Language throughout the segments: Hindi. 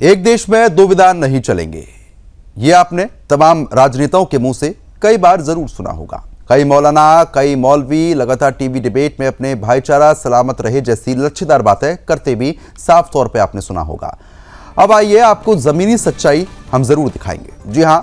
एक देश में दो विधान नहीं चलेंगे, ये आपने तमाम राजनेताओं के मुंह से कई बार जरूर सुना होगा। कई मौलाना, कई मौलवी लगातार टीवी डिबेट में अपने भाईचारा सलामत रहे जैसी लच्छेदार बातें करते भी साफ तौर पे आपने सुना होगा। अब आइए आपको जमीनी सच्चाई हम जरूर दिखाएंगे। जी हां,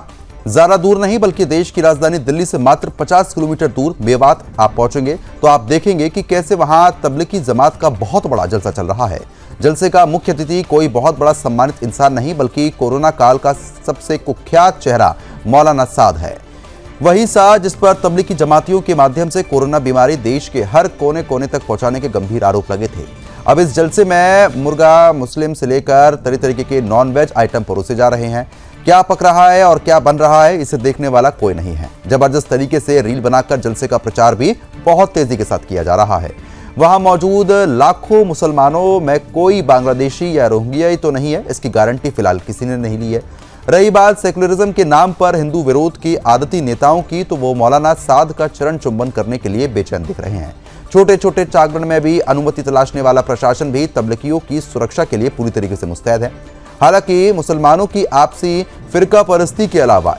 ज्यादा दूर नहीं बल्कि देश की राजधानी दिल्ली से मात्र 50 किलोमीटर दूर मेवात आप पहुंचेंगे तो आप देखेंगे कि कैसे वहां तबलीगी जमात का बहुत बड़ा जलसा चल रहा है। जलसे का मुख्य अतिथि कोई बहुत बड़ा सम्मानित इंसान नहीं बल्कि कोरोना काल का सबसे कुख्यात चेहरा मौलाना साद है। वही साद जिस पर तबलीगी जमातियों के माध्यम से कोरोना बीमारी देश के हर कोने कोने तक पहुंचाने के गंभीर आरोप लगे थे। अब इस जलसे में मुर्गा मुस्लिम से लेकर तरह तरीके के नॉन वेज आइटम परोसे जा रहे हैं। क्या पक रहा है और क्या बन रहा है इसे देखने वाला कोई नहीं है। जबरदस्त तरीके से रील बनाकर जलसे का प्रचार भी बहुत तेजी के साथ किया जा रहा है। वहां मौजूद लाखों मुसलमानों में कोई बांग्लादेशी या रोहिंग्या तो नहीं है, इसकी गारंटी फिलहाल किसी ने नहीं ली है। रही बात सेकुलरिज्म के नाम पर हिंदू विरोध की आदती नेताओं की, तो वो मौलाना साद का चरण चुंबन करने के लिए बेचैन दिख रहे हैं। छोटे छोटे जागरण में भी अनुमति तलाशने वाला प्रशासन भी तबलीगियों की सुरक्षा के लिए पूरी तरीके से मुस्तैद है। हालांकि मुसलमानों की आपसी फिरका परस्ती के अलावा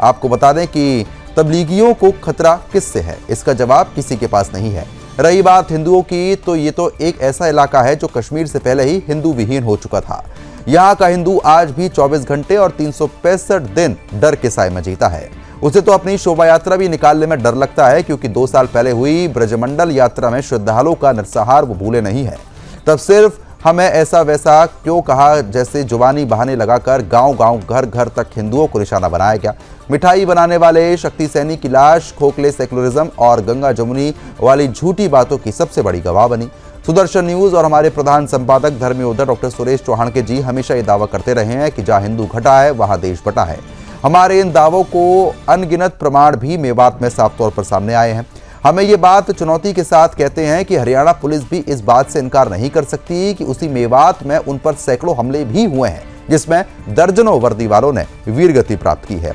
आपको बता दें कि तबलीगियों को खतरा किससे है, इसका जवाब किसी के पास नहीं है। रही बात हिंदुओं की, तो ये तो एक ऐसा इलाका है जो कश्मीर से पहले ही हिंदू विहीन हो चुका था। यहाँ का हिंदू आज भी 24 घंटे और 365 दिन डर के साए में जीता है। उसे तो अपनी शोभा यात्रा भी निकालने में डर लगता है, क्योंकि 2 साल पहले हुई ब्रजमंडल यात्रा में श्रद्धालुओं का नरसंहार वो भूले नहीं है। तब सिर्फ हमें ऐसा वैसा क्यों कहा जैसे जुबानी बहाने लगाकर गांव गांव घर घर तक हिंदुओं को निशाना बनाया गया। मिठाई बनाने वाले शक्ति सैनी की लाश खोखले सेकुलरिज्म और गंगा जमुनी वाली झूठी बातों की सबसे बड़ी गवाह बनी। सुदर्शन न्यूज और हमारे प्रधान संपादक धर्म योद्धा डॉक्टर सुरेश चौहान के जी हमेशा ये दावा करते रहे हैं कि जहां हिंदू घटा है वहां देश बटा है। हमारे इन दावों को अनगिनत प्रमाण भी मेवात में साफ तौर पर सामने आए हैं। हमें ये बात चुनौती के साथ कहते हैं कि हरियाणा पुलिस भी इस बात से इनकार नहीं कर सकती कि उसी मेवात में उन पर सैकड़ों हमले भी हुए हैं, जिसमें दर्जनों वर्दी वालों ने वीरगति प्राप्त की है।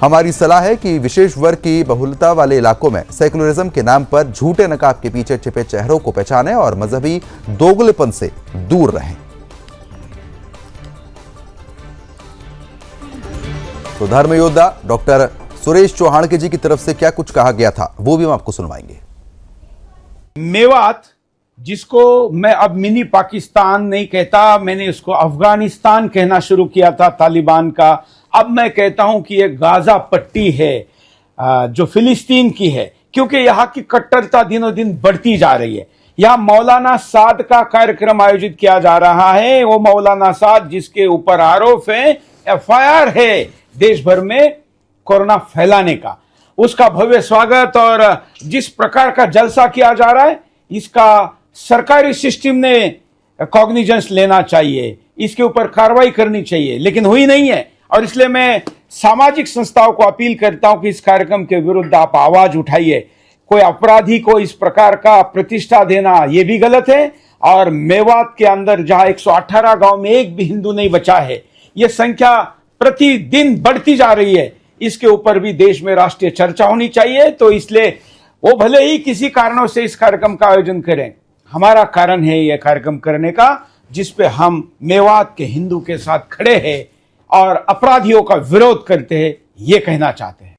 हमारी सलाह है कि विशेष वर्ग की बहुलता वाले इलाकों में सेकुलरिज्म के नाम पर झूठे नकाब के पीछे छिपे चेहरों को पहचानें और मजहबी दोगलेपन से दूर रहें। तो धर्म योद्धा डॉक्टर सुरेश चौहान के जी की तरफ से क्या कुछ कहा गया था वो भी हम आपको सुनवाएंगे। मेवात, जिसको मैं अब मिनी पाकिस्तान नहीं कहता, मैंने उसको अफगानिस्तान कहना शुरू किया था तालिबान का। अब मैं कहता हूं कि ये गाजा पट्टी है जो फिलिस्तीन की है, क्योंकि यहाँ की कट्टरता दिनों दिन बढ़ती जा रही है। यहाँ मौलाना साद का कार्यक्रम आयोजित किया जा रहा है। वो मौलाना साद जिसके ऊपर आरोप है, FIR है देश भर में कोरोना फैलाने का, उसका भव्य स्वागत और जिस प्रकार का जलसा किया जा रहा है, इसका सरकारी सिस्टम ने कॉग्निजेंस लेना चाहिए, इसके ऊपर कार्रवाई करनी चाहिए, लेकिन हुई नहीं है। और इसलिए मैं सामाजिक संस्थाओं को अपील करता हूं कि इस कार्यक्रम के विरुद्ध आप आवाज उठाइए। कोई अपराधी को इस प्रकार का प्रतिष्ठा देना यह भी गलत है। और मेवात के अंदर जहां 118 गांव में एक भी हिंदू नहीं बचा है, यह संख्या प्रतिदिन बढ़ती जा रही है, इसके ऊपर भी देश में राष्ट्रीय चर्चा होनी चाहिए। तो इसलिए वो भले ही किसी कारणों से इस कार्यक्रम का आयोजन करें, हमारा कारण है यह कार्यक्रम करने का, जिस पे हम मेवात के हिंदू के साथ खड़े हैं और अपराधियों का विरोध करते हैं, ये कहना चाहते हैं।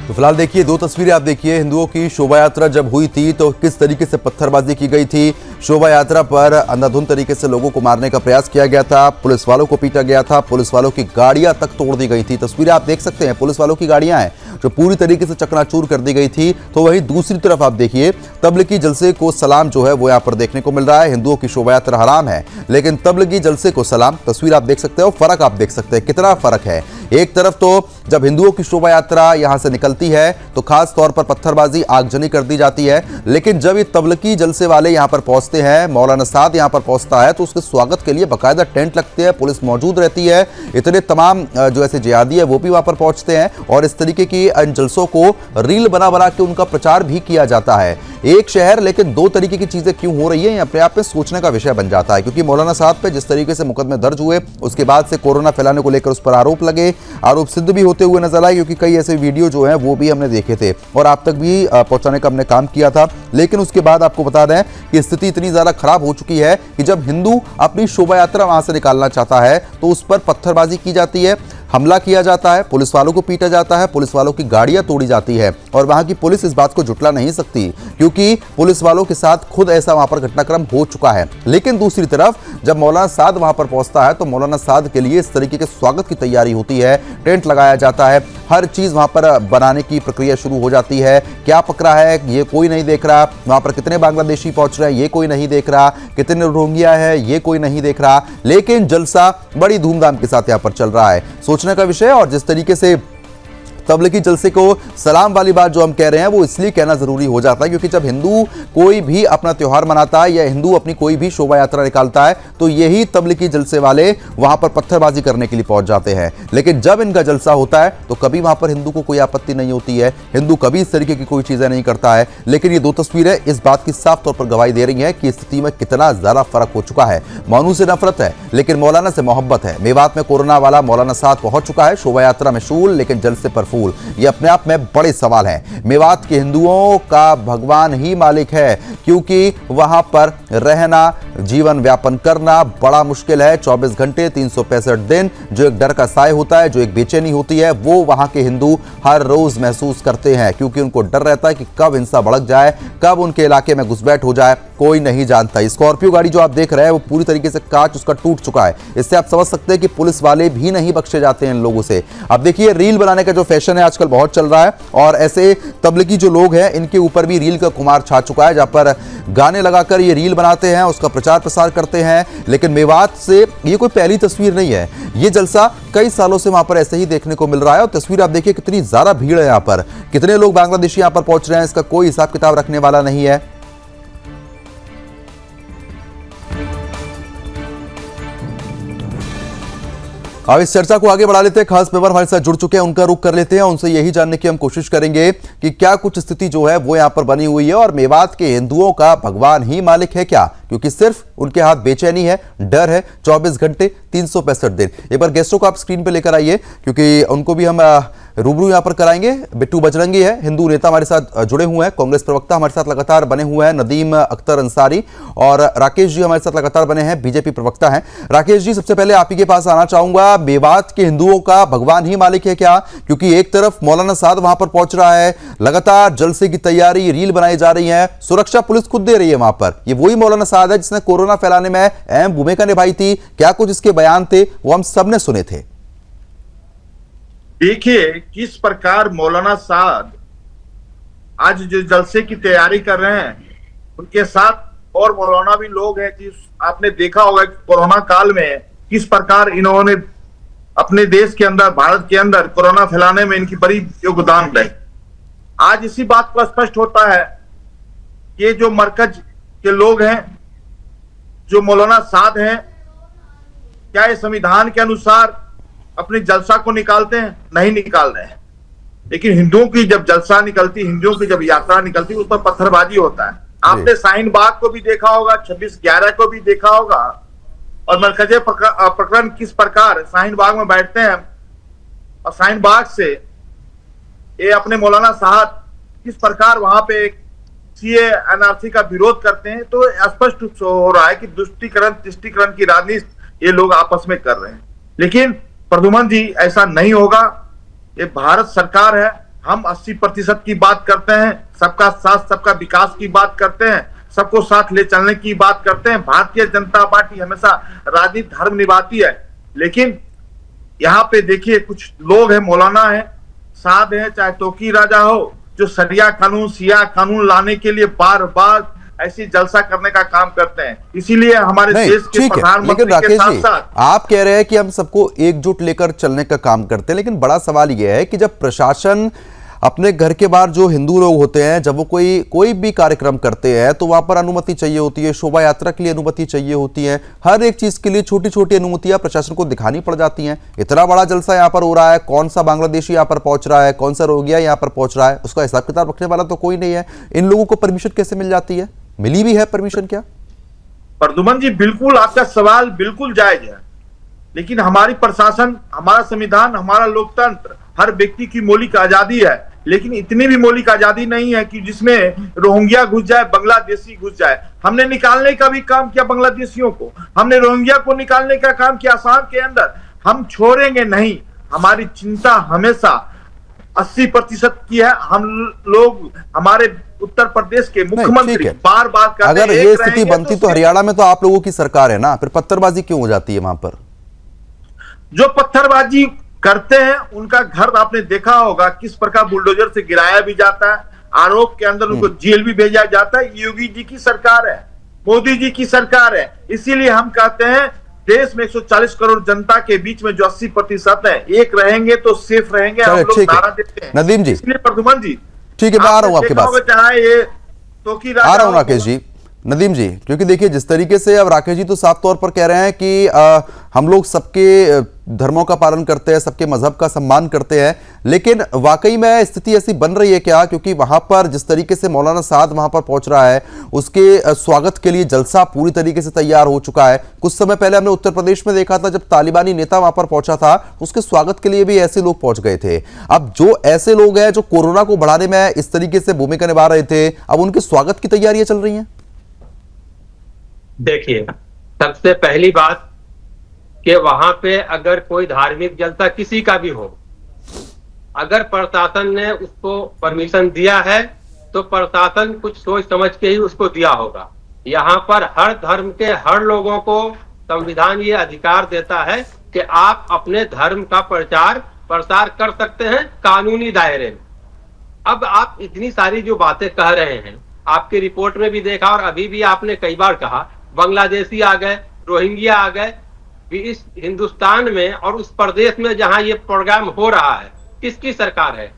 तो फिलहाल देखिए 2 तस्वीरें आप देखिए। हिंदुओं की शोभा यात्रा जब हुई थी तो किस तरीके से पत्थरबाजी की गई थी। शोभा यात्रा पर अंधाधुंध तरीके से लोगों को मारने का प्रयास किया गया था, पुलिस वालों को पीटा गया था, पुलिस वालों की गाड़ियां तक तोड़ दी गई थी। तस्वीरें आप देख सकते हैं, पुलिस वालों की गाड़ियां हैं जो पूरी तरीके से चकनाचूर कर दी गई थी। तो वहीं दूसरी तरफ आप देखिए तबलीगी जलसे को सलाम जो है वो यहाँ पर देखने को मिल रहा है। हिंदुओं की शोभा यात्रा हराम है लेकिन तबलीगी जलसे को सलाम। तस्वीर आप देख सकते हो, फर्क आप देख सकते हैं कितना फर्क है। एक तरफ तो जब हिंदुओं की शोभा यात्रा यहां से निकलती है तो खास तौर पर पत्थरबाजी, आगजनी कर दी जाती है, लेकिन जब ये तबलीगी जलसे वाले यहां पर पहुंचते हैं, मौलाना साद यहां पर पहुंचता है, तो उसके स्वागत के लिए बाकायदा टेंट लगते हैं, पुलिस मौजूद रहती है, इतने तमाम जो ऐसे जिहादी है वो भी वहां पर पहुंचते हैं और इस तरीके की इन जलसों को रील बना बना के उनका प्रचार भी किया जाता है। एक शहर लेकिन 2 तरीके की चीजें क्यों हो रही है, ये अपने आप में सोचने का विषय बन जाता है। क्योंकि मौलाना साहब पे जिस तरीके से मुकदमे दर्ज हुए, उसके बाद से कोरोना फैलाने को लेकर उस पर आरोप लगे, आरोप सिद्ध भी होते होते हुए नजर आए, क्योंकि कई ऐसे वीडियो जो हैं वो भी हमने देखे थे और आप तक भी पहुंचाने का हमने काम किया था। लेकिन उसके बाद आपको बता दें कि स्थिति इतनी ज्यादा खराब हो चुकी है कि जब हिंदू अपनी शोभा यात्रा वहां से निकालना चाहता है तो उस पर पत्थरबाजी की जाती है, हमला किया जाता है, पुलिस वालों को पीटा जाता है, पुलिस वालों की गाड़ियां तोड़ी जाती है। और वहां की पुलिस इस बात को जुटला नहीं सकती, क्योंकि पुलिस वालों के साथ खुद ऐसा वहां पर घटनाक्रम हो चुका है। लेकिन दूसरी तरफ जब मौलाना साद वहां पर पहुंचता है तो मौलाना साद के लिए इस तरीके के स्वागत की तैयारी होती है, टेंट लगाया जाता है, हर चीज वहां पर बनाने की प्रक्रिया शुरू हो जाती है। क्या पकड़ा है ये कोई नहीं देख रहा, वहां पर कितने बांग्लादेशी पहुंच रहे हैं ये कोई नहीं देख रहा, कितने रोहिंग्या है ये कोई नहीं देख रहा, लेकिन जलसा बड़ी धूमधाम के साथ यहां पर चल रहा है। सोचने का विषय। और जिस तरीके से तबलीगी जलसे को सलाम वाली बात जो हम कह रहे हैं वो इसलिए कहना जरूरी हो जाता है क्योंकि जब हिंदू कोई भी अपना त्योहार मनाता है या हिंदू अपनी कोई भी शोभा यात्रा निकालता है तो यही तबलीगी जलसे वाले वहां पर पत्थरबाजी करने के लिए पहुंच जाते हैं। लेकिन जब इनका जलसा होता है तो कभी वहां पर हिंदू को कोई आपत्ति नहीं होती है, हिंदू कभी इस तरीके की कोई चीजें नहीं करता है। लेकिन ये दो तस्वीरें इस बात की साफ तौर पर गवाही दे रही हैं कि स्थिति में कितना ज्यादा फर्क हो चुका है। मौनू से नफरत है लेकिन मौलाना से मोहब्बत है। मेवात में कोरोना वाला मौलाना साद पहुंच चुका है, शोभा यात्रा में शूल लेकिन जलसे पर फूल। ये अपने आप में बड़े सवाल हैं। मेवात के हिंदुओं का भगवान ही मालिक है क्योंकि वहां पर रहना, जीवन व्यापन करना बड़ा मुश्किल है। 24 घंटे 365 दिन जो एक डर का साए होता है, जो एक बेचैनी होती है, वो वहां के हिंदू हर रोज महसूस करते हैं क्योंकि उनको डर रहता है कि कब हिंसा भड़क जाए, कब उनके इलाके में घुसपैठ हो जाए, कोई नहीं जानता। स्कॉर्पियो गाड़ी जो आप देख रहे हैं वो पूरी तरीके से कांच उसका टूट चुका है। इससे आप समझ सकते हैं कि पुलिस वाले भी नहीं बख्शे जाते हैं इन लोगों से। अब देखिए रील बनाने का जो फैशन है आजकल बहुत चल रहा है और ऐसे तबलीगी जो लोग हैं इनके ऊपर भी रील का खुमार छा चुका है, जहां पर गाने लगाकर ये रील बनाते हैं, उसका प्रचार प्रसार करते हैं। लेकिन मेवात से ये कोई पहली तस्वीर नहीं है, ये जलसा कई सालों से वहां पर ऐसे ही देखने को मिल रहा है। और तस्वीर आप देखिए कितनी ज्यादा भीड़ है यहाँ पर, कितने लोग बांग्लादेशी यहाँ पर पहुंच रहे हैं, इसका कोई हिसाब किताब रखने वाला नहीं है। अब इस चर्चा को आगे बढ़ा लेते हैं, खास मेहमान हमारे साथ जुड़ चुके हैं, उनका रुख कर लेते हैं, उनसे यही जानने की हम कोशिश करेंगे कि क्या कुछ स्थिति जो है वो यहां पर बनी हुई है और मेवात के हिंदुओं का भगवान ही मालिक है क्या, क्योंकि सिर्फ उनके हाथ बेचैनी है, डर है, 24 घंटे 365 दिन। एक बार गेस्टों को आप स्क्रीन पे लेकर आइए क्योंकि उनको भी हम रूबरू यहां पर कराएंगे। बिट्टू बजरंगी है, हिंदू नेता हमारे साथ जुड़े हुए हैं, कांग्रेस प्रवक्ता हमारे साथ लगातार बने हुए हैं नदीम अख्तर अंसारी, और राकेश जी हमारे साथ लगातार बने हैं, बीजेपी प्रवक्ता हैं। राकेश जी, सबसे पहले आप ही के पास आना चाहूंगा, मेवात के हिंदुओं का भगवान ही मालिक है क्या, क्योंकि एक तरफ मौलाना साद वहां पर पहुंच रहा है, लगातार जलसे की तैयारी, रील बनाई जा रही है, सुरक्षा पुलिस खुद दे रही है वहां पर। ये वही मौलाना साद है जिसने कोरोना फैलाने में अहम भूमिका निभाई थी। क्या कुछ इसके बयान थे वो हम सबने सुने थे। देखिए किस प्रकार मौलाना साद आज जो जलसे की तैयारी कर रहे हैं, उनके साथ और मौलाना भी लोग हैं। जिस आपने देखा होगा कि कोरोना काल में किस प्रकार इन्होंने अपने देश के अंदर, भारत के अंदर कोरोना फैलाने में इनकी बड़ी योगदान रही। आज इसी बात को स्पष्ट होता है कि जो मरकज के लोग हैं, जो मौलाना साद हैं, क्या ये संविधान के अनुसार अपने जलसा को निकालते हैं? नहीं निकाल रहे हैं। लेकिन हिंदुओं की जब जलसा निकलती, हिंदुओं की जब यात्रा निकलती, उस पर पत्थरबाजी होता है। आपने शाहीन बाग को भी देखा होगा, 26/11 को भी देखा होगा, और मरकजे प्रकरण किस प्रकार शाहीन बाग में बैठते हैं और शाहीन बाग से ये अपने मौलाना साहब किस प्रकार वहां पे एक सीए एनआरसी का विरोध करते हैं। तो स्पष्ट रूप से हो रहा है कि तुष्टीकरण की राजनीति ये लोग आपस में कर रहे हैं। लेकिन प्रद्युमन जी, ऐसा नहीं होगा। ये भारत सरकार है, हम 80% की बात करते हैं, सबका साथ सबका विकास की बात करते हैं, सबको साथ ले चलने की बात करते हैं। भारतीय जनता पार्टी हमेशा राजनीति धर्म निभाती है। लेकिन यहाँ पे देखिए कुछ लोग हैं, मौलाना है, साद है, चाहे तोकी राजा हो, जो सरिया कानून, सिया कानून लाने के लिए बार बार ऐसी जलसा करने का काम करते हैं। इसीलिए हमारे देश के प्रधानमंत्री के साथ साथ आप कह रहे हैं कि हम सबको एकजुट लेकर चलने का काम करते हैं, लेकिन बड़ा सवाल यह है कि जब प्रशासन अपने घर के बाहर जो हिंदू लोग होते हैं, जब वो कोई भी कार्यक्रम करते हैं तो वहां पर अनुमति चाहिए होती है, शोभा यात्रा के लिए अनुमति चाहिए होती है, हर एक चीज के लिए छोटी छोटी अनुमतियां प्रशासन को दिखानी पड़ जाती हैं। इतना बड़ा जलसा यहाँ पर हो रहा है, कौन सा बांग्लादेशी यहाँ पर पहुंच रहा है, कौन सा रोहिंग्या यहाँ पर पहुंच रहा है, उसका हिसाब किताब रखने वाला तो कोई नहीं है। इन लोगों को परमिशन कैसे मिल जाती है, मिली भी है परमिशन क्या? प्रद्युमन जी, बिल्कुल आपका सवाल बिल्कुल जायज है। लेकिन हमारी प्रशासन, हमारा संविधान, हमारा लोकतंत्र हर व्यक्ति की मौलिक आजादी है, लेकिन इतनी भी मौलिक आजादी नहीं है कि जिसमें रोहिंग्या घुस जाए, बांग्लादेशी घुस जाए। हमने निकालने का भी काम किया बांग्लादेशियों को, हमने रोहिंग्या को निकालने का काम किया असम के अंदर। हम छोड़ेंगे नहीं, हमारी चिंता हमेशा 80% की है। हम लोग, हमारे उत्तर प्रदेश के मुख्यमंत्री बार बार कहते हैं अगर ये स्थिति बनती तो हरियाणा में तो आप लोगों की सरकार है ना, फिर पत्थरबाजी क्यों हो जाती है वहां पर? जो पत्थरबाजी करते हैं उनका घर आपने देखा होगा किस प्रकार बुलडोजर से गिराया भी जाता है, आरोप के अंदर उनको जेल भी भेजा जाता है। योगी जी की सरकार है, मोदी जी की सरकार है। इसीलिए हम कहते हैं देश में 140 करोड़ जनता के बीच में जो 80% है, एक रहेंगे तो सेफ रहेंगे। हम लोग नारा देते हैं। नदीम जी, इसलिए प्रद्युमन जी, ठीक है, मैं आ रहा हूं आपके पास, ये तो की आ रहा हूं राकेश जी। नदीम जी, क्योंकि देखिए जिस तरीके से अब राकेश जी तो साफ तौर पर कह रहे हैं कि हम लोग सबके धर्मों का पालन करते हैं, सबके मजहब का सम्मान करते हैं, लेकिन वाकई में स्थिति ऐसी बन रही है क्या? क्योंकि वहां पर जिस तरीके से मौलाना साद वहां पर पहुंच रहा है, उसके स्वागत के लिए जलसा पूरी तरीके से तैयार हो चुका है। कुछ समय पहले हमने उत्तर प्रदेश में देखा था, जब तालिबानी नेता वहां पर पहुंचा था, उसके स्वागत के लिए भी ऐसे लोग पहुंच गए थे। अब जो ऐसे लोग हैं जो कोरोना को बढ़ाने में इस तरीके से भूमिका निभा रहे थे, अब उनके स्वागत की तैयारियां चल रही हैं। देखिए, सबसे पहली बात कि वहां पे अगर कोई धार्मिक जलसा किसी का भी हो, अगर प्रशासन ने उसको परमिशन दिया है तो प्रशासन कुछ सोच समझ के ही उसको दिया होगा। यहाँ पर हर धर्म के हर लोगों को संविधान ये अधिकार देता है कि आप अपने धर्म का प्रचार प्रसार कर सकते हैं कानूनी दायरे में। अब आप इतनी सारी जो बातें कह रहे हैं, आपकी रिपोर्ट में भी देखा और अभी भी आपने कई बार कहा, बांग्लादेशी आ गए, रोहिंग्या आ गए। इस हिंदुस्तान में और उस प्रदेश में जहां ये प्रोग्राम हो रहा है, किसकी सरकार है?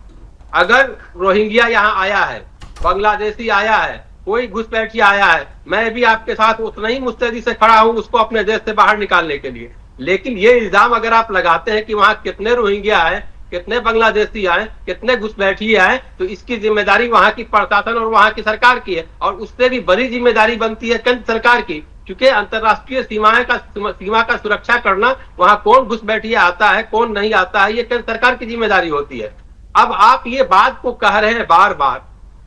अगर रोहिंग्या यहाँ आया है, बांग्लादेशी आया है, कोई घुसपैठिया आया है, मैं भी आपके साथ उतना ही मुस्तैदी से खड़ा हूं उसको अपने देश से बाहर निकालने के लिए। लेकिन ये इल्जाम अगर आप लगाते हैं कि वहां कितने रोहिंग्या आए, कितने बांग्लादेशी आए, कितने घुसपैठिए आए, तो इसकी जिम्मेदारी वहां की प्रशासन और वहां की सरकार की है। और उससे भी बड़ी जिम्मेदारी बनती है केंद्र सरकार की, क्योंकि अंतर्राष्ट्रीय सीमा का सुरक्षा करना, वहां कौन घुसपैठिया आता है, कौन नहीं आता है, ये केंद्र सरकार की जिम्मेदारी होती है। अब आप ये बात को कह रहे हैं बार बार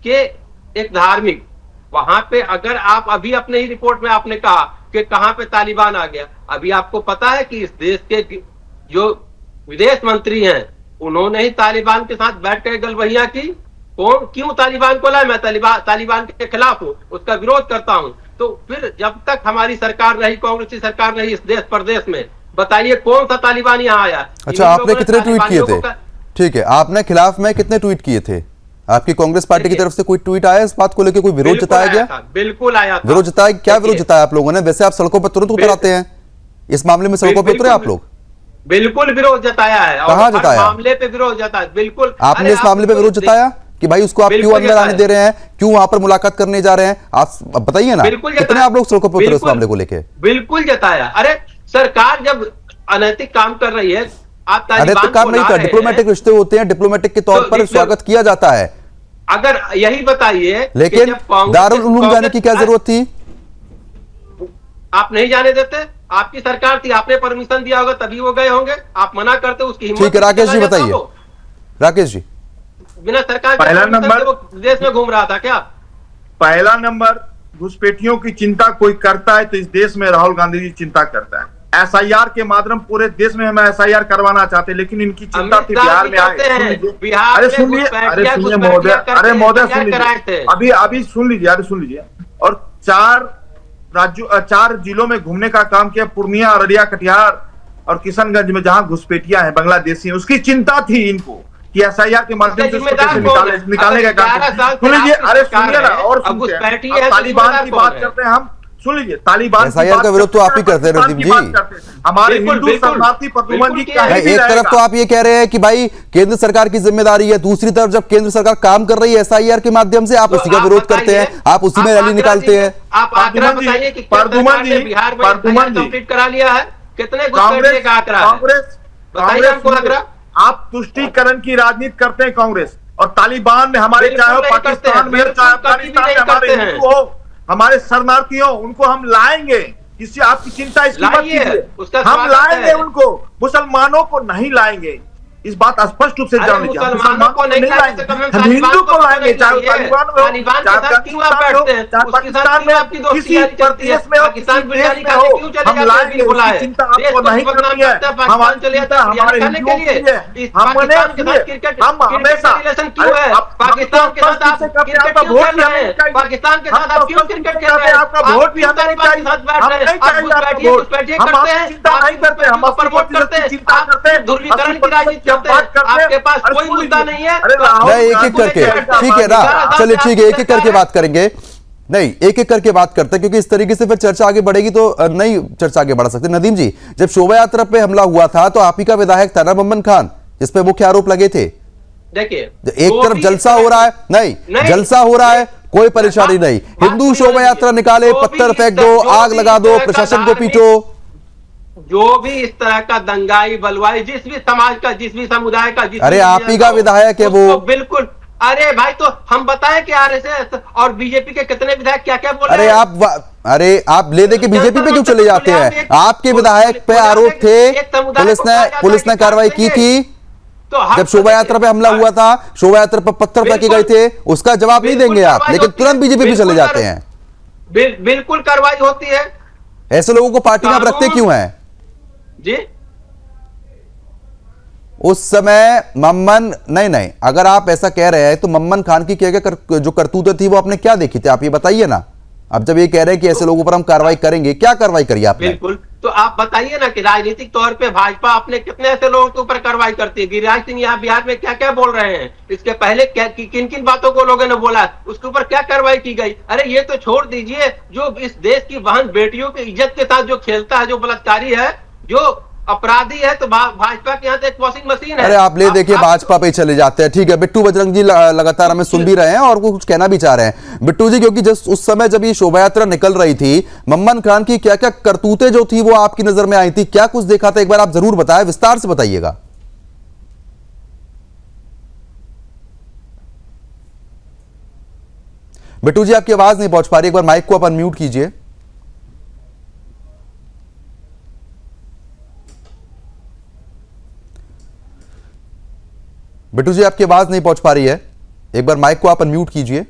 कि एक धार्मिक, वहां पे अगर आप अभी अपने ही रिपोर्ट में आपने कहा कि कहां पे तालिबान आ गया। अभी आपको पता है कि इस देश के जो विदेश मंत्री हैं, उन्होंने ही तालिबान के साथ बैठ कर गलबहियां की। कौन, क्यों तालिबान को लाए? मैं तालिबान के खिलाफ हूं, उसका विरोध करता हूं। तो फिर जब तक हमारी सरकार रही, कांग्रेस की सरकार रही इस देश प्रदेश में, बताइए कौन सा तालिबान यहाँ आया? अच्छा, आपने कितने ट्वीट किए थे? ठीक है, आपने खिलाफ में कितने ट्वीट किए थे? आपकी कांग्रेस पार्टी की तरफ से कोई ट्वीट आया इस बात को लेकर? कोई विरोध जताया गया? बिल्कुल आया था। विरोध जताया? क्या विरोध जताया आप लोगों ने? वैसे आप सड़कों पर तुरंत उतर आते हैं, इस मामले में सड़कों पर उतरे आप लोग? बिल्कुल विरोध जताया है। कहां जताया? मामले पे विरोध जताया, बिल्कुल। आपने इस मामले पे विरोध जताया कि भाई उसको आप क्यों अंदर आने दे रहे हैं, क्यों वहां पर मुलाकात करने जा रहे हैं? आप बताइए ना, कितने आप लोग सड़कों पर उतरे इस मामले को लेके? बिल्कुल जताया। अरे सरकार जब अनैतिक काम कर रही है, आप अनैतिक काम नहीं था, डिप्लोमेटिक रिश्ते होते हैं, डिप्लोमेटिक के तौर पर स्वागत किया जाता है। अगर यही बताइए, लेकिन दारुल उलूम जाने की क्या जरूरत थी? आप नहीं जाने देते, आपकी सरकार थी, आपने परमिशन दिया होगा तभी वो गए होंगे। आप मना करते, उसकी हिम्मत। ठीक है, राकेश जी बताइए। राकेश जी, बिना सरकार के पहला नंबर वो देश में घूम रहा था क्या? पहला नंबर, घुसपैठियों की चिंता कोई करता है तो इस देश में राहुल गांधी जी चिंता करता है। एसआईआर के माध्यम पूरे देश में हम एसआईआर करवाना चाहते, लेकिन इनकी चिंता थी बिहार में आए। अरे सुनिए, अरे सुनिए महोदय, अरे महोदय सुन लीजिए, अभी सुन लीजिए, अरे सुन लीजिए। और 4 जिलों में घूमने का काम किया, पूर्णिया, अररिया, कटिहार और किशनगंज में, जहां घुसपैठिया है, बांग्लादेशी है। उसकी चिंता थी इनको कि एसआईआर के माध्यम से निकालने का काम। सुन लीजिए, अरे सुनिए ना, और तालिबान की बात करते हैं हम। सुन लीजिए, तालिबान एसआईआर का विरोध तो आप ही करते हैं नदीम जी। हमारे हिंदू शरणार्थी प्रद्युमन जी का एक तरफ तो आप ये कह रहे हैं कि भाई केंद्र सरकार की जिम्मेदारी है, दूसरी तरफ जब केंद्र सरकार काम कर रही है एसआईआर के माध्यम से, आप उसी का विरोध करते हैं, आप उसी में रैली निकालते हैं। आप आंकड़ा बताइए कि प्रद्युमन जी बिहार में कंप्लीट करा लिया है, कितने घुसपैठिए का आंकड़ा है? बताइए हमको आंकड़ा। आप तुष्टीकरण की राजनीति करते हैं कांग्रेस, और तालिबान में हमारे, चाहे पाकिस्तान में, चाहे अफगानिस्तान में, हमारे हिंदू हो, हमारे शरणार्थी हो, उनको हम लाएंगे। किसी आपकी चिंता इसकी मत कीजिए, हम लाएंगे उनको, मुसलमानों को नहीं लाएंगे। इस बात स्पष्ट रूप से अरे जान लीजिए। हम मुसलमानों को नहीं लाए तो कम हम हिंदू को लाएंगे, चाहे लाइए। तालिबान हो, तालिबान के चाहे साथ क्यों आप बैठते हैं? चाहे उसके साथ पाकिस्तान क्यों में, आपकी दोस्ती किसी यारी चलती है? प्रदेश में हो, पाकिस्तान किसी बिरयानी देश में खाने हो, क्यों चले हम जाते हैं लाएंगे। बिन बुलाए? उसकी चिंता देश आपको को नहीं बदनाम करनी है। करते हैं, पाकिस्तान हमारी चले जाते चिंता हैं बिरयानी हमारे खाने के हिंदुओं लिए। के लिए। इस हमने पाकिस्तान के साथ क्रिकेट हम का हमेशा रिलेशन क्यों है? पाकिस्तान के साथ आप क्रिकेट क्यों खेल रहे हैं? पाकिस्तान के साथ आप क्यों क्रिकेट खेल रहे हैं? आपका वोट भी हमें नहीं चाहिए, हम नहीं चाहिए आपका वोट। हम आपकी चिंता नहीं करते, हम प्रमोट करते हैं, चिंता करते हैं, ध्रुवीकरण की राजनीति जब करते हैं। बात करते हैं, आपके पास अरे कोई सुन मुद्दा लीजिए। नहीं है। अरे राहुल नहीं, एक एक करके, ठीक है ना, चलिए ठीक है, एक एक करके बात करेंगे। नहीं, एक एक करके बात करते हैं, क्योंकि इस तरीके से फिर चर्चा आगे बढ़ेगी तो नहीं चर्चा आगे बढ़ा सकते। नदीम जी, जब शोभा यात्रा पे हमला हुआ था तो आप ही का विधायक था ना मोमन खान, जिस पे मुख्य आरोप लगे थे। देखिए, एक तरफ जलसा हो रहा है, नहीं जलसा हो रहा है, कोई परेशानी नहीं। हिंदू शोभा यात्रा निकाले, पत्थर फेंक दो, आग लगा दो, प्रशासन को पीटो। जो भी इस तरह का दंगाई बलवाई, जिस भी समाज का, जिस भी समुदाय का, अरे आप ही का विधायक है वो। बिल्कुल। अरे भाई, तो हम बताएं कि आरएसएस और बीजेपी के कितने विधायक क्या क्या बोल रहे हैं? अरे आप ले दे के बीजेपी पे क्यों चले जाते हैं? आपके विधायक पे आरोप थे, पुलिस ने कार्रवाई की थी। जब शोभा यात्रा पे हमला हुआ था, शोभा यात्रा पर पत्थर फेंके गए थे, उसका जवाब नहीं देंगे आप, लेकिन तुरंत बीजेपी पे चले जाते हैं। बिल्कुल कार्रवाई होती है। ऐसे लोगों को पार्टी में आप रखते क्यों हैं जी? उस समय मम्मन नहीं, अगर आप ऐसा कह रहे हैं तो मम्मन खान की क्या जो करतूतें थी वो आपने क्या देखी थी, आप ये बताइए ना। अब जब ये कह रहे हैं कि ऐसे लोगों पर हम कार्रवाई करेंगे, क्या कार्रवाई करी आपने? बिल्कुल, तो आप बताइए ना कि राजनीतिक तौर पे भाजपा अपने कितने ऐसे लोगों के ऊपर कार्रवाई करती है। गिरिराज सिंह यहाँ बिहार में क्या क्या बोल रहे हैं, इसके पहले क्या किन किन बातों को लोगों ने बोला, उसके ऊपर क्या कार्रवाई की गई? अरे ये तो छोड़ दीजिए, जो इस देश की बहन बेटियों की इज्जत के साथ जो खेलता है, जो बलात्कारी है, जो अपराधी है, तो भाजपा के यहाँ तो एक वॉशिंग मशीन है। अरे आप ले देखिए, भाजपा पे चले जाते हैं। ठीक है, बिट्टू बजरंग जी लगातार हमें सुन भी रहे हैं और वो कुछ कहना भी चाह रहे हैं। बिट्टू जी, क्योंकि जिस उस समय जब ये शोभा यात्रा निकल रही थी, मम्मन खान की क्या क्या करतूतें जो थी वो आपकी नजर में आई थी, क्या कुछ देखा था, एक बार आप जरूर बताएं, विस्तार से बताइएगा। बिट्टू जी, आपकी आवाज नहीं पहुंच पा रही, एक बार माइक को आप अनम्यूट कीजिए। बिट्टू जी, आपकी आवाज नहीं पहुंच पा रही है, एक बार माइक को आप अनम्यूट कीजिए।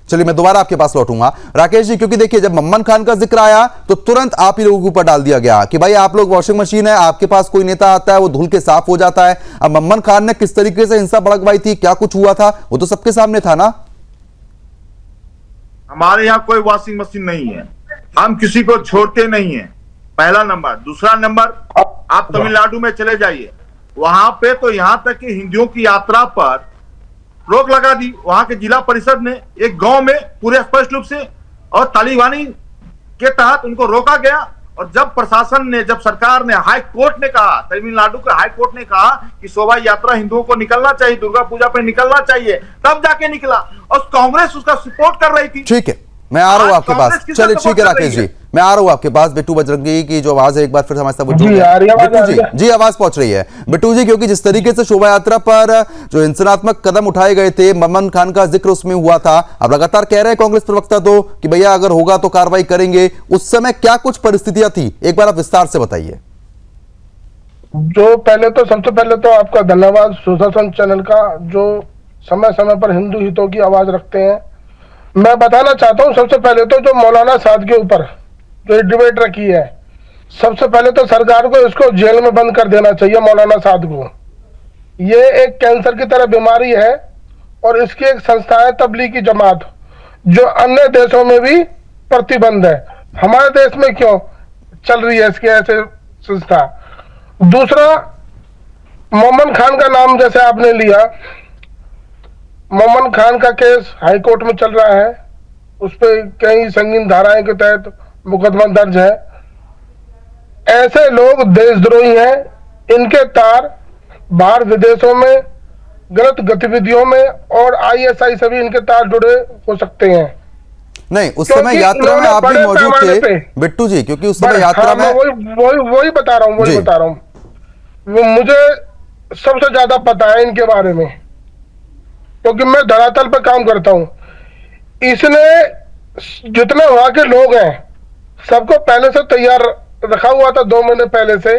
चलिए मैं दोबारा आपके पास लौटूंगा। राकेश जी, क्योंकि देखिए जब मम्मन खान का जिक्र आया तो तुरंत आप ही लोगों के ऊपर डाल दिया गया कि भाई आप लोग वॉशिंग मशीन है, आपके पास कोई नेता आता है वो धुल के साफ हो जाता है। अब मम्मन खान ने किस तरीके से हिंसा भड़कवाई थी, क्या कुछ हुआ था, वो तो सबके सामने था ना। हमारे यहाँ कोई वॉशिंग मशीन नहीं है, हम किसी को छोड़ते नहीं है, पहला नंबर। दूसरा नंबर, आप तमिलनाडु में चले जाइए, वहां पे तो यहां तक कि हिंदुओं की यात्रा पर रोक लगा दी। वहां के जिला परिषद ने एक गांव में पूरे स्पष्ट रूप से और तालिबानी के तहत उनको रोका गया। और जब प्रशासन ने, जब सरकार ने, हाई कोर्ट ने कहा, तमिलनाडु के हाई कोर्ट ने कहा कि शोभा यात्रा हिंदुओं को निकलना चाहिए, दुर्गा पूजा पे निकलना चाहिए, तब जाके निकला और कांग्रेस उसका सपोर्ट कर रही थी। ठीक है, मैं आ रहा हूं आपके पास। चलिए ठीक है राकेश जी, मैं आ रहा हूं आपके पास। बिट्टू बजरंगी की जो आवाज है एक बार फिर हमारे साथ वो जुड़ गए। बिट्टू जी आवाज पहुंच रही है। बिट्टू जी, क्योंकि जिस तरीके से शोभा यात्रा पर जो हिंसात्मक कदम उठाए गए थे, मम्मन खान का जिक्र उसमें हुआ था, अब लगातार कह रहे हैं कांग्रेस प्रवक्ता तो कि भैया अगर होगा तो कार्रवाई करेंगे, उस समय क्या कुछ परिस्थितियां थी, एक बार आप विस्तार से बताइए। जो पहले तो सबसे पहले तो आपका धन्यवाद सुशासन चैनल का, जो समय समय पर हिंदू हितों की आवाज रखते हैं। मैं बताना चाहता हूं सबसे पहले तो जो मौलाना साद के ऊपर जो डिबेट रखी है, सबसे पहले तो सरकार को इसको जेल में बंद कर देना चाहिए। मौलाना साद को, ये एक कैंसर की तरह बीमारी है और इसकी एक संस्था है तबलीगी जमात, जो अन्य देशों में भी प्रतिबंध है। हमारे देश में क्यों चल रही है इसकी ऐसे संस्था? दूसरा, मोमन खान का नाम जैसे आपने लिया, मोमन खान का केस हाई कोर्ट में चल रहा है, उस पर कई संगीन धाराएं के तहत मुकदमा दर्ज है। ऐसे लोग देशद्रोही हैं, इनके तार बाहर विदेशों में गलत गतिविधियों में और आईएसआई से भी इनके तार जुड़े हो सकते हैं। नहीं, उस समय यात्रा में आप भी मौजूद थे बिट्टू जी, क्योंकि उस समय यात्रा में वही बता रहा हूँ, वो मुझे सबसे ज्यादा पता है इनके बारे में, क्योंकि मैं धरातल पर काम करता हूं। इसने जितने वहां के लोग हैं सबको पहले से तैयार रखा हुआ था 2 महीने पहले से,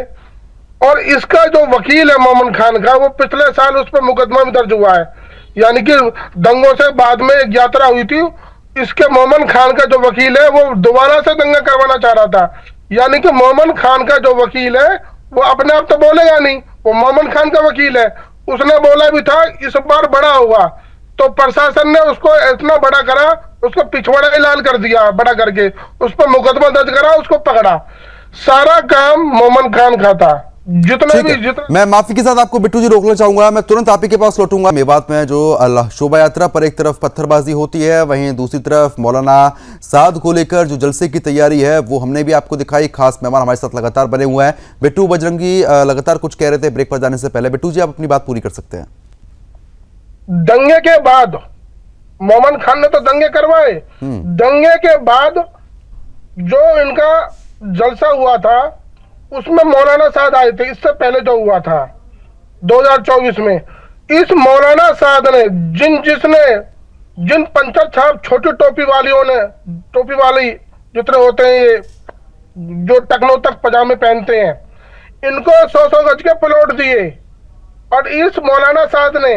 और इसका जो वकील है मोमन खान का, वो पिछले साल उस पर मुकदमा भी दर्ज हुआ है। यानी कि दंगों से बाद में एक यात्रा हुई थी, इसके मोमन खान का जो वकील है वो दोबारा से दंगा करवाना चाह रहा था। यानी कि मोमन खान का जो वकील है वो अपने आप तो बोलेगा नहीं, वो मोमन खान का वकील है, उसने बोला भी था इस बार बड़ा हुआ, तो प्रशासन ने उसको इतना बड़ा करा, उसको पिछवाड़ा ही लाल कर दिया, बड़ा करके उस पर मुकदमा दर्ज करा, उसको पकड़ा। सारा काम मोमन खान का था। जितने ठीक भी है, मैं माफी के साथ आपको बिट्टू जी रोकना चाहूंगा, मैं तुरंत आप ही के पास लौटूंगा। मेवात में जो शोभा यात्रा पर एक तरफ पत्थरबाजी होती है, वहीं दूसरी तरफ मौलाना साद को लेकर जो जलसे की तैयारी है वो हमने भी आपको दिखाई। खास मेहमान हमारे साथ लगातार बने हुए हैं। बिट्टू बजरंगी लगातार कुछ कह रहे थे ब्रेक पर जाने से पहले। बिट्टू जी, आप अपनी बात पूरी कर सकते हैं। दंगे के बाद मोमन खान ने तो दंगे करवाए, दंगे के बाद जो इनका जलसा हुआ था उसमें मौलाना साद आए थे। इससे पहले जो हुआ था 2024 में, इस मौलाना साद ने जिन पंचर छाप छोटी टोपी वालियों ने, टोपी वाली जितने होते हैं ये जो टकनों तक पजामे पहनते हैं, इनको 100-100 गज के प्लॉट दिए। और इस मौलाना साद ने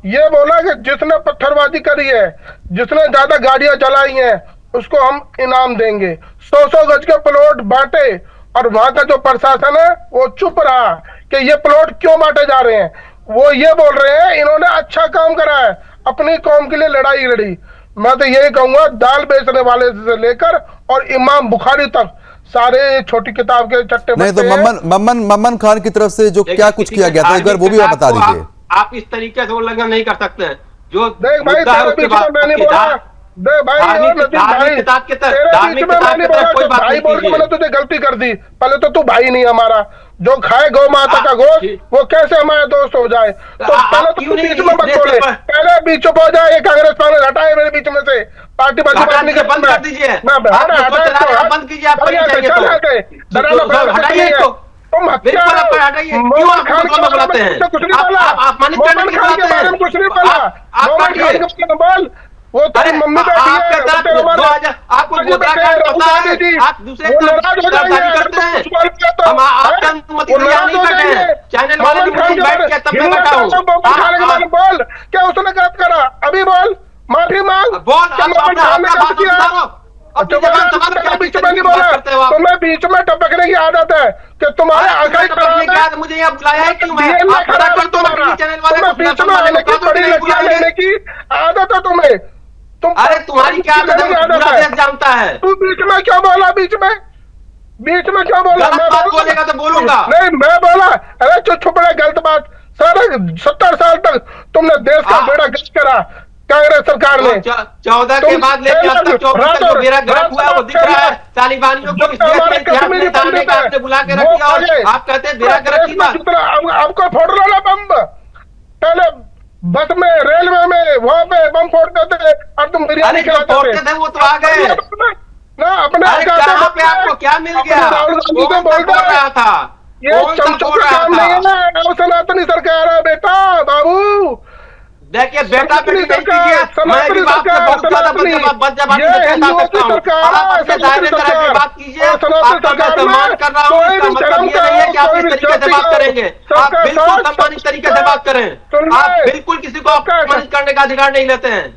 ये बोला कि जिसने पत्थरबाजी करी है, जिसने ज्यादा गाड़ियां जलाई हैं, उसको हम इनाम देंगे। 100-100 गज के प्लॉट बांटे, और वहां का जो प्रशासन है वो चुप रहा कि ये प्लॉट क्यों बांटे जा रहे हैं। वो ये बोल रहे हैं इन्होंने अच्छा काम करा है, अपनी कौम के लिए लड़ाई लड़ी। मैं तो यही कहूंगा, दाल बेचने वाले से लेकर और इमाम बुखारी तक सारे छोटी किताब के चट्टे नहीं तो मम्मन खान की तरफ से जो क्या कुछ किया गया था, एक बार वो भी आप बता दीजिए। आप इस तरीके से उल्लंघन नहीं कर सकते हैं। जो देख भाई, तेरे बीच में मैं नहीं बोला, देख भाई, धार्मिक किताब के तहत भाई बोल के मैंने तुझे गलती कर दी। पहले तो तू भाई नहीं हमारा, जो खाए गौ माता का गोश्त वो कैसे हमारे दोस्त हो जाए। तो पहले तो बीच में मत बोले, पहले बीच हो जाए। ये कांग्रेस पार्टी हटाए मेरे बीच में से, पार्टी बात नहीं कर, बंद कर दीजिए, बंद कीजिए। आप तुम हत्या मोमन खान के बारे में कुछ नहीं बोला, मोमन खान के बारे में कुछ नहीं बोला, मोमन खान के बारे में बोल। वो तेरी मम्मी बैठी है, आपको आप दूसरे बोल क्या उसने गलत करा, अभी बोल, माफी मांग। बीच में नहीं बोला, तुम्हें बीच में टपकने की आदत है कि तुम्हारे आंखें मुझे यहाँ बुलाया है क्यों? बीच में आने की बड़ी लड़कियां लेने की आदत है तुम्हें। अरे तुम्हारी क्या आदत है? पूरा देश जानता है। तू बीच में क्यों बोला? बीच में क्यों बोला? मैं बोलेगा तो बोलूंगा। नहीं मैं बोला, अरे चुप रहे, गलत बात। सारे 70 साल तक तुमने देश का बेड़ा गर्क करा कांग्रेस सरकार ने। 14 के बाद लेकर अब तक 24 तक जो बेड़ा गर्क हुआ वो दिख रहा है। तालिबानियों को आपने बुला के रखा और आप कहते हैं बेड़ा गर्क की बात। आपको फोड़ लो ना बम, पहले बस में, रेलवे में, वहां पे बम फोड़ते थे और तुम बिरयानी खिलाते थे। वो तो आ गए ना अपने। कहां पे आपको क्या मिल गया? कौन बोल रहा था? ये चमचों का काम नहीं है ना, सनातनी सरकार है बेटा बाबू। देखिए बेटा बेटी नहीं कीजिए, मैं भी बात बहुत ज्यादा बदजबानी से कहता सकता हूं। आप अपने दायरे में रह के बात कीजिए। आपका मैं सम्मान कर रहा हूं, इसका मतलब ये नहीं है कि आप इस तरीके से बात करेंगे। आप बिल्कुल सम्मानित तरीके से बात करें। आप बिल्कुल किसी को अपमानित करने का अधिकार नहीं लेते हैं।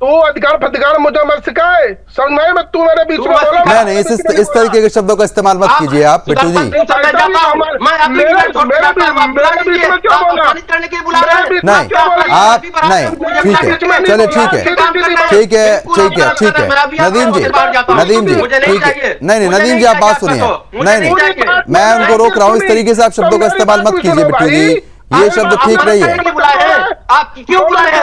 तू अधिकार मुझे मत सिखाए, समझ में? तू मेरे बीच में बोला नहीं, इस तरीके के शब्दों का इस्तेमाल मत कीजिए आप बिट्टू जी। नहीं आप नहीं, ठीक है, चले ठीक है नदीम जी ठीक है। नहीं नदीम जी आप बात सुनिए। नहीं मैं उनको रोक रहा हूँ, इस तरीके से आप शब्दों का इस्तेमाल मत कीजिए बिट्टू जी, ये शब्द ठीक नहीं है। आप क्यों बुलाए हैं?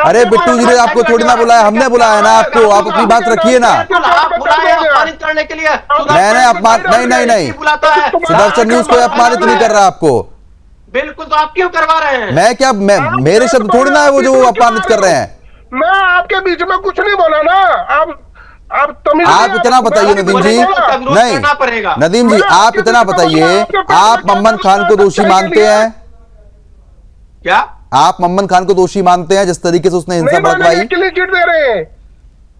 अरे बिट्टू जी ने आपको थोड़ी ना बुलाया, हमने बुलाया ना आपको, आप अपनी बात रखिए ना। आप बुलाए अपमानित करने के लिए। मैंने अपमान नहीं सुदर्शन न्यूज को अपमानित नहीं कर रहा आपको। बिल्कुल, तो आप क्यों करवा रहे हैं? मैं क्या, मेरे शब्द थोड़ी ना है वो जो अपमानित कर रहे हैं। मैं आपके बीच में कुछ नहीं बोला ना। आप इतना बताइए नदीम जी, नहीं नदीम जी आप इतना बताइए, आप मम्मन खान को दोषी मानते हैं क्या? आप मम्मन खान को दोषी मानते हैं जिस तरीके से उसने हिंसा भड़काई? क्लीन चिट दे रहे हैं,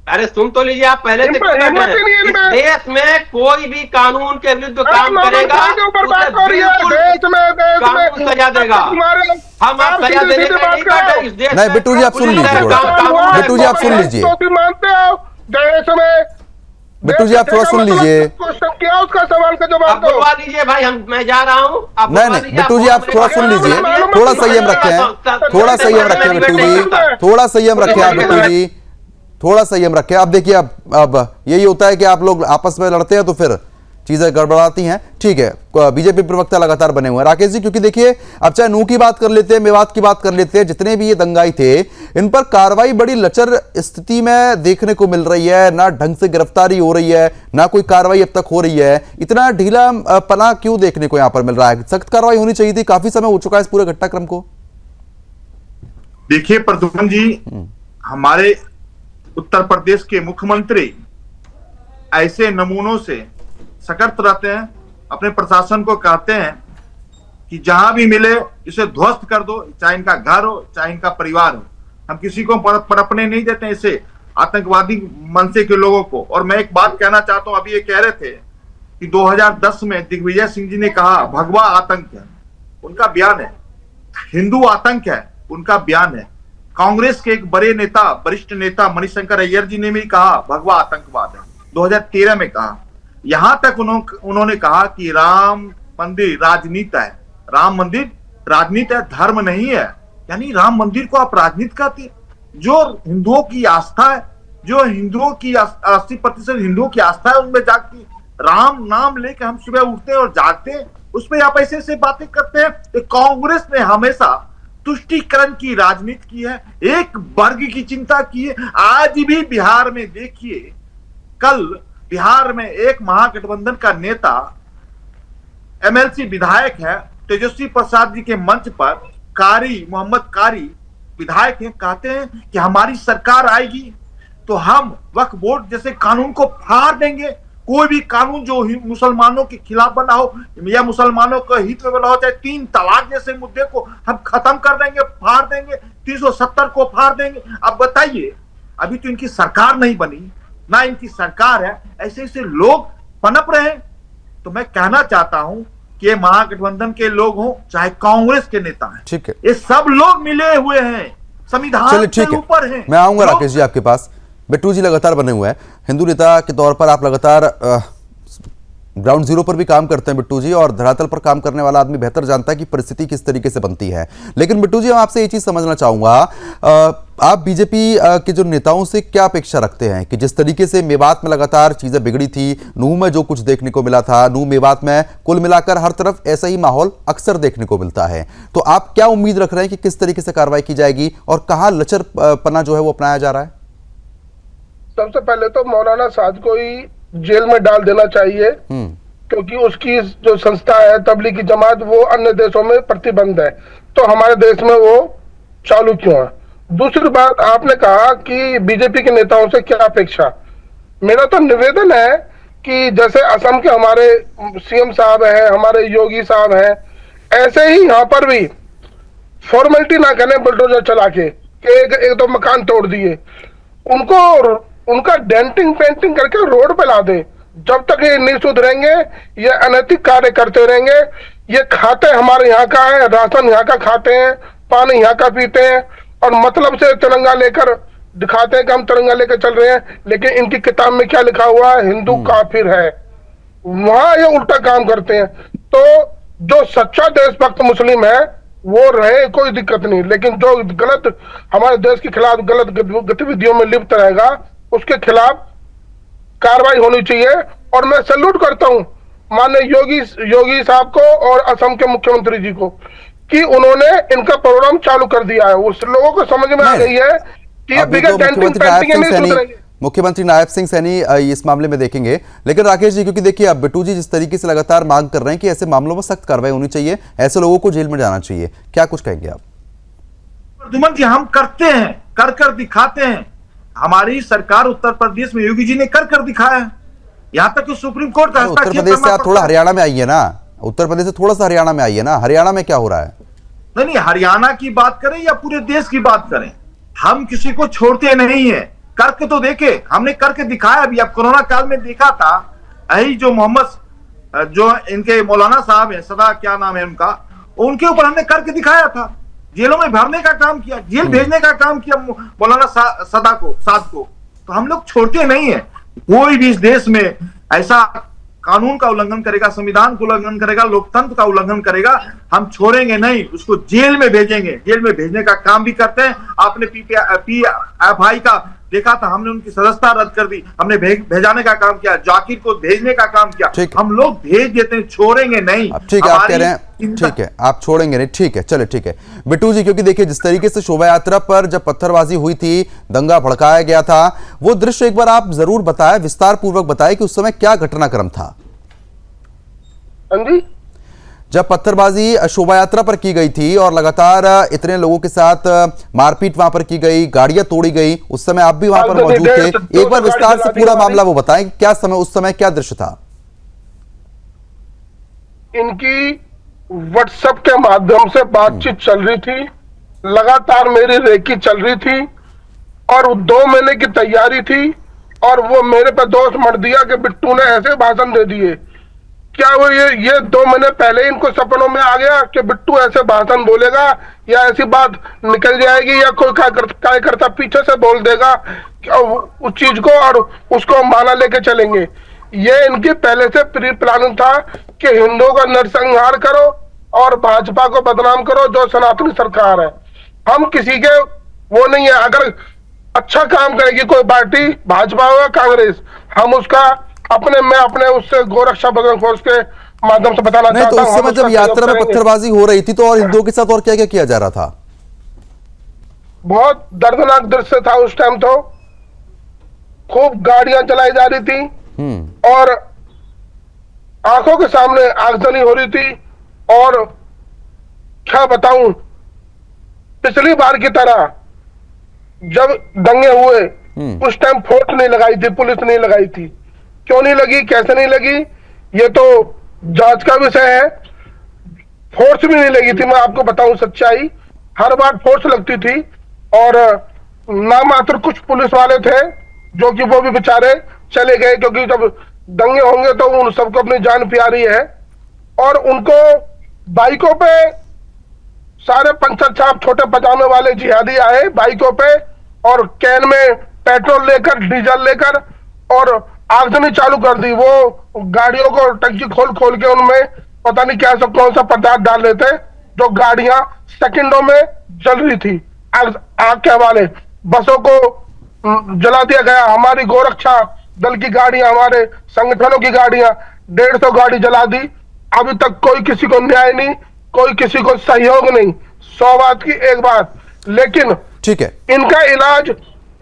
अरे सुन तो लीजिए, आप पहले से इनमें कटक हिम्मत हैं। ही नहीं है इस इनमें। देश में कोई भी कानून के विरुद्ध काम करेगा बर्बाद उसे हो रही है बिल्कुल देश में कानून सजा देगा। हम आप सजा देने के लिए नहीं बैठे इस देश नहीं, में। बिट्टू जी, आप सुन पुलिस लीजिए है, थोड़ा सा। कानून है, बिट्टू जी, आप सुन है। लीजिए। तो भी मानते हो देश में बिट्टू जी, आप थोड़ा सुन लीजिए। क्वेश्चन किया, उसका सवाल का जवाब आप दो। बुलवा लीजिए भाई, मैं जा रहा हूँ। आप नहीं बुलवा नहीं लीजिए, बिट्टू जी, आप थोड़ा सुन लीजिए, थोड़ा संयम रखें, थोड़ा संयम रखें बिट्टू जी, थोड़ा संयम रखें आप बिट्टू जी, थोड़ा संयम रखें। आप देखिए, अब यही होता है कि आप लोग आपस में लड़ते हैं तो फिर चीजें गड़बड़ाती हैं। ठीक है, बीजेपी प्रवक्ता लगातार बने हुए हैं राकेश जी, क्योंकि देखिए अब चाहे नूह की बात कर लेते हैं, मेवात की बात कर लेते हैं, जितने भी ये दंगाई थे इन पर कार्रवाई बड़ी लचर स्थिति में देखने को मिल रही है। ना ढंग से गिरफ्तारी हो रही है, ना कोई कार्रवाई अब तक हो रही है। इतना ढीला पना क्यों देखने को यहां पर मिल रहा है? सख्त कार्रवाई होनी चाहिए थी, काफी समय हो चुका है इस पूरे घटनाक्रम को। देखिए प्रद्युम्न जी, हमारे उत्तर प्रदेश के मुख्यमंत्री ऐसे नमूनों से सतर्क रहते हैं, अपने प्रशासन को कहते हैं कि जहां भी मिले इसे ध्वस्त कर दो, चाहे इनका घर हो चाहे इनका परिवार हो। हम किसी को पनपने नहीं देते हैं इसे आतंकवादी मनसे के लोगों को। और मैं एक बात कहना चाहता हूं, अभी ये कह रहे थे कि 2010 में दिग्विजय सिंह जी ने कहा भगवा आतंक है, उनका बयान है। हिंदू आतंक है, उनका बयान है। कांग्रेस के एक बड़े नेता, वरिष्ठ नेता मणिशंकर अय्यर जी ने भी कहा भगवा आतंकवाद है, 2013 में कहा। यहां तक उन्होंने कहा कि राम मंदिर राजनीति है, राम मंदिर राजनीति है, धर्म नहीं है। यानी राम मंदिर को आप राजनीति कहते? जो हिंदुओं की आस्था है, जो हिंदुओं की 80% हिंदुओं की आस्था है उनमें जागती, राम नाम लेके हम सुबह उठते हैं और जागते हैं, उसमें आप ऐसे बातें करते हैं। तो कांग्रेस ने हमेशा तुष्टीकरण की राजनीति की है, एक वर्ग की चिंता की है। आज भी बिहार में देखिए, कल बिहार में एक महागठबंधन का नेता एमएलसी विधायक है तेजस्वी प्रसाद जी के मंच पर मोहम्मद कारी विधायक हैं, कहते हैं कि हमारी सरकार आएगी तो हम वक्फ बोर्ड जैसे कानून को फाड़ देंगे। कोई भी कानून जो मुसलमानों के खिलाफ बना हो या मुसलमानों के हित में बना हो, चाहे 3 तलाक जैसे मुद्दे को हम खत्म कर देंगे, फाड़ देंगे, 370 को फाड़ देंगे। अब बताइए, अभी तो इनकी सरकार नहीं बनी, ना इनकी सरकार है, ऐसे लोग पनप रहे हैं। तो मैं कहना चाहता हूं कि ये महागठबंधन के लोग हों चाहे कांग्रेस के नेता हैं, ठीक है, ये सब लोग मिले हुए हैं, संविधान के ऊपर हैं। मैं आऊंगा राकेश जी आपके पास। बिट्टू जी लगातार बने हुए हैं, हिंदू नेता के तौर पर आप लगातार ग्राउंड जीरो पर भी काम करते हैं बिट्टू जी, और धरातल पर काम करने वाला आदमी बेहतर जानता है कि परिस्थिति किस तरीके से बनती है। लेकिन बिट्टू जी, मैं आपसे ये चीज समझना चाहूंगा, आप बीजेपी के जो नेताओं से क्या अपेक्षा रखते हैं कि जिस तरीके से मेवात में लगातार चीजें बिगड़ी थी, नूह में जो कुछ देखने को मिला था, नूह मेवात में कुल मिलाकर हर तरफ ऐसा ही माहौल अक्सर देखने को मिलता है, तो आप क्या उम्मीद रख रहे हैं कि किस तरीके से कार्रवाई की जाएगी और कहां लचर पना जो है वो अपनाया जा रहा है? सबसे पहले तो मौलाना साद को ही जेल में डाल देना चाहिए, क्योंकि उसकी जो संस्था है तबलीगी जमात, वो अन्य देशों में प्रतिबंध है, तो हमारे देश में वो चालू क्यों है? दूसरी बात, आपने कहा कि बीजेपी के नेताओं से क्या अपेक्षा। मेरा तो निवेदन है कि जैसे असम के हमारे सीएम साहब हैं, हमारे योगी साहब हैं, ऐसे ही यहाँ पर भी फॉर्मेलिटी ना करने बुलडोजर चला के एक दो मकान तोड़ दिए, उनको उनका डेंटिंग पेंटिंग करके रोड पे ला दे। जब तक ये नहीं सुधरेंगे, ये अनैतिक कार्य करते रहेंगे। ये खाते हमारे यहाँ का है, राशन यहाँ का खाते हैं, पानी यहाँ का पीते हैं, और मतलब से तिरंगा लेकर दिखाते हैं कि हम तिरंगा लेकर चल रहे हैं, लेकिन इनकी किताब में क्या लिखा हुआ है? हिंदू काफिर है। वहां ये उल्टा काम करते हैं। तो जो सच्चा देशभक्त मुस्लिम है वो रहे, कोई दिक्कत नहीं, लेकिन जो गलत हमारे देश के खिलाफ गलत गतिविधियों में लिप्त रहेगा, उसके खिलाफ कार्रवाई होनी चाहिए। और मैं सैल्यूट करता हूं माननीय योगी साहब को और असम के मुख्यमंत्री जी को कि उन्होंने इनका प्रोग्राम चालू कर दिया है। उस लोगों को समझ में आ गई है कि मुख्यमंत्री नायब सिंह सैनी इस मामले में देखेंगे। लेकिन राकेश जी, क्योंकि देखिए अब बिट्टू जी जिस तरीके से लगातार मांग कर रहे हैं कि ऐसे मामलों में सख्त कार्रवाई होनी चाहिए, ऐसे लोगों को जेल में जाना चाहिए, क्या कुछ कहेंगे आप? प्रद्युम्न जी, हम करते हैं, कर दिखाते हैं। हमारी सरकार उत्तर प्रदेश में योगी जी ने कर दिखाया है, यहाँ तक कि सुप्रीम कोर्ट का उत्तर प्रदेश से आप थोड़ा हरियाणा में आइए ना, उत्तर प्रदेश से थोड़ा सा हरियाणा में आइए ना, हरियाणा में क्या हो रहा है? नहीं, हरियाणा की बात करें या पूरे देश की बात करें, हम किसी को छोड़ते नहीं है। करके तो देखे, हमने करके दिखाया भी। अब कोरोना काल में देखा था, यही जो मोहम्मद जो इनके मौलाना साहब हैं, सदा क्या नाम है उनका, उनके ऊपर हमने करके दिखाया था। जेलों में भरने का काम किया, जेल भेजने का काम किया मौलाना साद को। तो हम लोग छोड़ते नहीं है। कोई भी इस देश में ऐसा कानून का उल्लंघन करेगा, संविधान का उल्लंघन करेगा, लोकतंत्र का उल्लंघन करेगा, हम छोड़ेंगे नहीं, उसको जेल में भेजेंगे। जेल में भेजने का काम भी करते हैं। आपने PFI का देखा था, हमने उनकी सदस्यता रद्द कर दी, हमने भेजाने का काम किया, जाकिर को भेजने का काम किया। हम लोग भेज देते हैं, छोड़ेंगे नहीं। ठीक है, आप कह रहे हैं ठीक है, आप छोड़ेंगे नहीं, ठीक है, चले ठीक है बिट्टू जी। क्योंकि देखिए जिस तरीके से शोभा यात्रा पर जब पत्थरबाजी हुई थी, दंगा भड़काया गया था, वो दृश्य एक बार आप जरूर बताएं, विस्तार पूर्वक बताएं कि उस समय क्या घटनाक्रम था। हाँ जी, जब पत्थरबाजी शोभा यात्रा पर की गई थी और लगातार इतने लोगों के साथ मारपीट वहां पर की गई, गाड़ियां तोड़ी गई, उस समय आप भी वहां पर मौजूद थे। एक बार विस्तार से पूरा मामला वो बताएं कि क्या समय, उस समय क्या दृश्य था। इनकी व्हाट्सएप के माध्यम से बातचीत चल रही थी, लगातार मेरी रेकी चल रही थी और 2 महीने की तैयारी थी। और वो मेरे पे दोष मर दिया कि बिट्टू ने ऐसे भाषण दे दिए। क्या वो ये 2 महीने पहले इनको सपनों में आ गया कि बिट्टू ऐसे भाषण बोलेगा या ऐसी बात निकल जाएगी या कोई कार्यकर्ता पीछे से बोल देगा उस चीज को और उसको माना लेके चलेंगे। ये इनकी पहले से प्री प्लानिंग था कि हिंदुओं का नरसंहार करो और भाजपा को बदनाम करो, जो सनातनी सरकार है। हम किसी के वो नहीं है। अगर अच्छा काम करेगी कोई पार्टी, भाजपा हो कांग्रेस, हम उसका अपने उससे गोरक्षा बदन फोर्स के माध्यम से बताना नहीं, तो उस समय जब यात्रा में पत्थरबाजी हो रही थी तो और हिंदुओं के साथ और क्या क्या किया जा रहा था? बहुत दर्दनाक दृश्य था उस टाइम। तो खूब गाड़ियां चलाई जा रही थी और आंखों के सामने आगजनी हो रही थी। और क्या बताऊं, पिछली बार की तरह जब दंगे हुए उस टाइम फोर्स नहीं लगाई थी, पुलिस नहीं लगाई थी। क्यों नहीं लगी, कैसे नहीं लगी, ये तो जांच का विषय है। फोर्स भी नहीं लगी थी, मैं आपको बताऊं सच्चाई। हर बार फोर्स लगती थी और नामात्र कुछ पुलिस वाले थे जो कि वो भी बेचारे चले गए, क्योंकि जब दंगे होंगे तो उन सबको अपनी जान प्यारी है। और उनको बाइकों पे सारे पंचर छाप छोटे पजामे वाले जिहादी आए बाइकों पे और कैन में पेट्रोल लेकर, डीजल लेकर और आगजनी चालू कर दी। वो गाड़ियों को टंकी खोल के उनमें पता नहीं क्या सब कौन सा पदार्थ डाल रहे थे, जो गाड़ियां सेकंडों में जल रही थी आग के हवाले। बसों को जला दिया गया। हमारी गोरक्षा दल की गाड़ियां, हमारे संगठनों की गाड़ियां 150 गाड़ी जला दी। अभी तक कोई किसी को न्याय नहीं, कोई किसी को सहयोग नहीं। 100 बात की एक बात। लेकिन ठीक है, इनका इलाज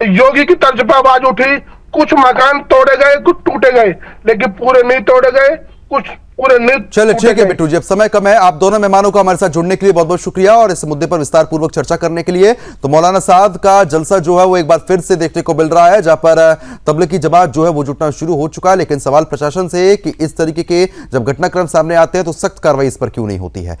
योगी की तर्ज पर आवाज उठी। कुछ मकान तोड़े गए, कुछ टूटे गए, लेकिन पूरे नहीं तोड़े गए, कुछ पूरे नहीं। चलिए ठीक है बिट्टू जी, अब समय कम है। आप दोनों मेहमानों का हमारे साथ जुड़ने के लिए बहुत बहुत शुक्रिया और इस मुद्दे पर विस्तार पूर्वक चर्चा करने के लिए। तो मौलाना साद का जलसा जो है वो एक बार फिर से देखने को मिल रहा है, जहां पर तबलीगी जमात जो है वो जुटना शुरू हो चुका है। लेकिन सवाल प्रशासन से कि इस तरीके के जब घटनाक्रम सामने आते हैं तो सख्त कार्रवाई इस पर क्यों नहीं होती है।